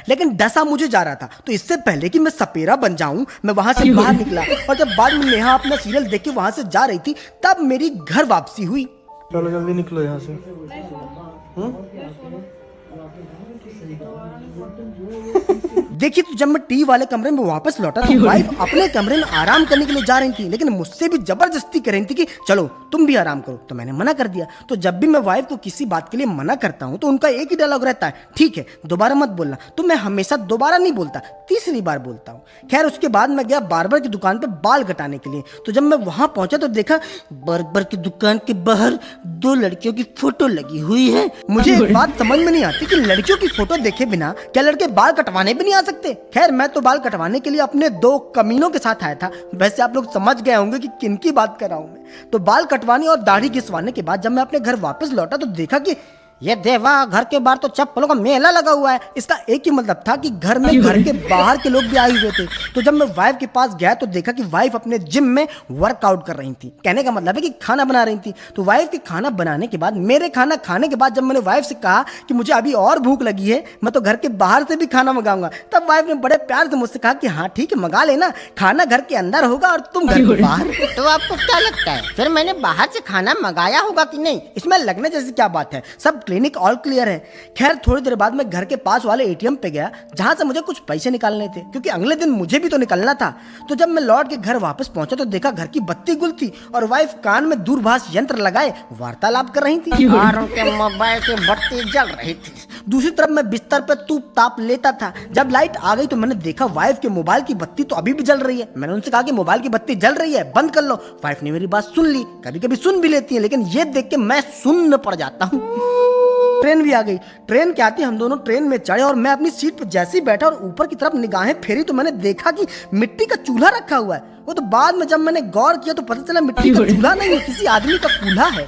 लेकिन डसा मुझे जा रहा था। तो इससे पहले कि मैं सपेरा बन जाऊं, मैं वहां से बाहर निकला और जब बाद में नेहा अपना सीरियल देख के वहां से जा रही थी तब मेरी घर वापसी हुई। चलो जल्दी निकलो यहाँ से। देखिए, तो जब मैं टी वाले कमरे में वापस लौटा तो वाइफ अपने कमरे में आराम करने के लिए जा रही थी, लेकिन मुझसे भी जबरदस्ती कर रही थी कि चलो तुम भी आराम करो। तो मैंने मना कर दिया। तो जब भी मैं वाइफ को किसी बात के लिए मना करता हूँ तो उनका एक ही डायलॉग रहता है, ठीक है दोबारा मत बोलना। तो मैं हमेशा दोबारा नहीं बोलता, तीसरी बार बोलता हूँ। खैर उसके बाद मैं गया बार्बर की दुकान पे बाल कटाने के लिए। तो जब मैं वहां पहुंचा तो देखा बार्बर की दुकान के बाहर 2 लड़कियों की फोटो लगी हुई है। मुझे एक बात समझ में नहीं आती कि लड़कियों की फोटो देखे बिना क्या लड़के बाल कटवाने भी नहीं आ सकते। खैर मैं तो बाल कटवाने के लिए अपने 2 कमीनों के साथ आया था। वैसे आप लोग समझ गए होंगे कि किन की बात कर रहा हूं मैं। तो बाल कटवाने और दाढ़ी घिसवाने के बाद जब मैं अपने घर वापस लौटा तो देखा कि ये देवा, घर के बाहर तो चप्पलों का मेला लगा हुआ है। इसका एक ही मतलब था कि घर में घर के बाहर के लोग भी आए हुए थे। तो जब मैं वाइफ के पास गया तो देखा कि वाइफ अपने जिम में वर्कआउट कर रही थी। कहने का मतलब है कि खाना बना रही थी। तो वाइफ के खाना बनाने के बाद, मेरे खाना खाने के बाद जब मैंने वाइफ से कहा कि मुझे अभी और भूख लगी है, मैं तो घर के बाहर से भी खाना मंगाऊंगा, तब वाइफ ने बड़े प्यार से मुझसे कहा कि हाँ ठीक है मंगा लेना, खाना घर के अंदर होगा और तुम घर के बाहर। तो आपको क्या लगता है फिर मैंने बाहर से खाना मंगाया होगा कि नहीं? इसमें लगने जैसी क्या बात है, सब क्लिनिक ऑल क्लियर है। खैर थोड़ी देर बाद मैं घर के पास वाले एटीएम पे गया जहां से मुझे कुछ पैसे निकालने थे, क्योंकि अगले दिन मुझे भी तो निकलना था। तो जब मैं लौट के घर वापस पहुंचा तो देखा घर की बत्ती गुल थी और वाइफ कान में दूरभाष यंत्र लगाए वार्तालाप कर रही थी और उनके मोबाइल की बत्ती जल रही थी। दूसरी तरफ मैं बिस्तर पे तूप ताप लेता था। जब लाइट आ गई तो मैंने देखा वाइफ के मोबाइल की बत्ती तो अभी भी जल रही है। मैंने उनसे कहा कि मोबाइल की बत्ती जल रही है, बंद कर लो। वाइफ ने मेरी बात सुन ली। कभी कभी सुन भी लेती है, लेकिन ये देख के मैं सुन्न पड़ जाता हूँ। ट्रेन भी आ गई। ट्रेन क्या थी, हम दोनों ट्रेन में चढ़े और मैं अपनी सीट पर जैसे ही बैठा और ऊपर की तरफ निगाहें फेरी तो मैंने देखा कि मिट्टी का चूल्हा रखा हुआ है। वो तो बाद में जब मैंने गौर किया तो पता चला मिट्टी का चूल्हा नहीं है, किसी आदमी का चूल्हा है।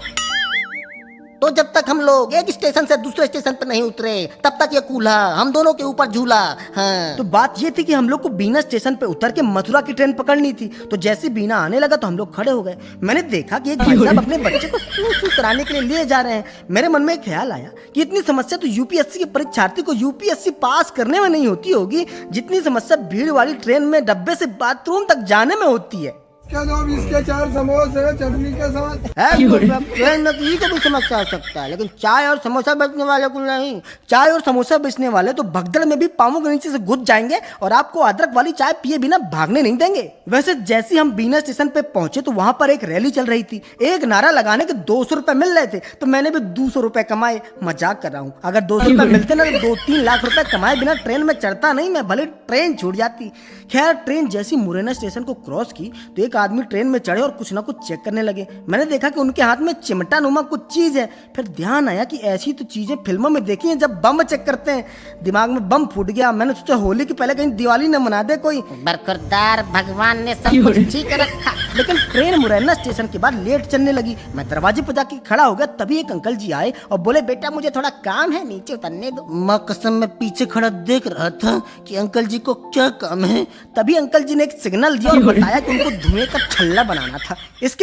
तो जब तक हम लोग एक स्टेशन से दूसरे स्टेशन पर नहीं उतरे तब तक ये कूल्हा हम दोनों के ऊपर झूला। हाँ। तो बात ये थी कि हम लोग को बीना स्टेशन पे उतर के मथुरा की ट्रेन पकड़नी थी। तो जैसे बीना आने लगा तो हम लोग खड़े हो गए। मैंने देखा कि एक भाई साहब अपने बच्चे को सू कराने के लिए ले जा रहे हैं। मेरे मन में एक ख्याल आया कि इतनी समस्या तो यूपीएससी के परीक्षार्थी को यूपीएससी पास करने में नहीं होती होगी जितनी समस्या भीड़ वाली ट्रेन में डब्बे से बाथरूम तक जाने में होती है। क्या दो इसके 4 समोसे चटनी के साथ। ट्रेन में किसी को भी समस्या हो सकता है, लेकिन चाय और समोसा बेचने वाले को नहीं। चाय और समोसा बेचने वाले तो भगदड़ में भी पाँवों के नीचे से घुस जाएंगे और आपको अदरक वाली चाय पिए बिना भागने नहीं देंगे। वैसे जैसे ही हम बीना स्टेशन पे पहुंचे तो वहां पर एक रैली चल रही थी। एक नारा लगाने के 200 रुपए मिल रहे थे, तो मैंने भी 200 रुपए कमाए। मजाक कर रहा हूँ, अगर 200 रुपए मिलते ना तो 2-3 लाख रुपए कमाए बिना ट्रेन में चढ़ता नहीं मैं, भले ट्रेन छूट जाती। खैर ट्रेन जैसी मुरैना स्टेशन को क्रॉस की तो एक आदमी ट्रेन में चढ़े और कुछ ना कुछ चेक करने लगे। मैंने देखा कि उनके हाथ में चिमटा नुमा कुछ चीज है। फिर ध्यान आया कि ऐसी तो चीजें फिल्मों में देखी हैं जब बम चेक करते हैं। दिमाग में बम फूट गया। मैंने सोचा होली के पहले कहीं दिवाली न मना दे कोई। बरकरार भगवान ने सब कुछ ठीक रखा। लेकिन ट्रेन मुरैना स्टेशन के बाद लेट चलने लगी। मैं दरवाजे पर जाके खड़ा हो गया, तभी एक अंकल जी आए और बोले बेटा मुझे थोड़ा काम है, नीचे उतरने दो। माँ कसम मैं पीछे खड़ा देख रहा था कि अंकल जी को क्या काम है। तभी अंकल जी ने एक सिग्नल दिया और बताया कि उनको धुएं का छल्ला बनाना था। इसके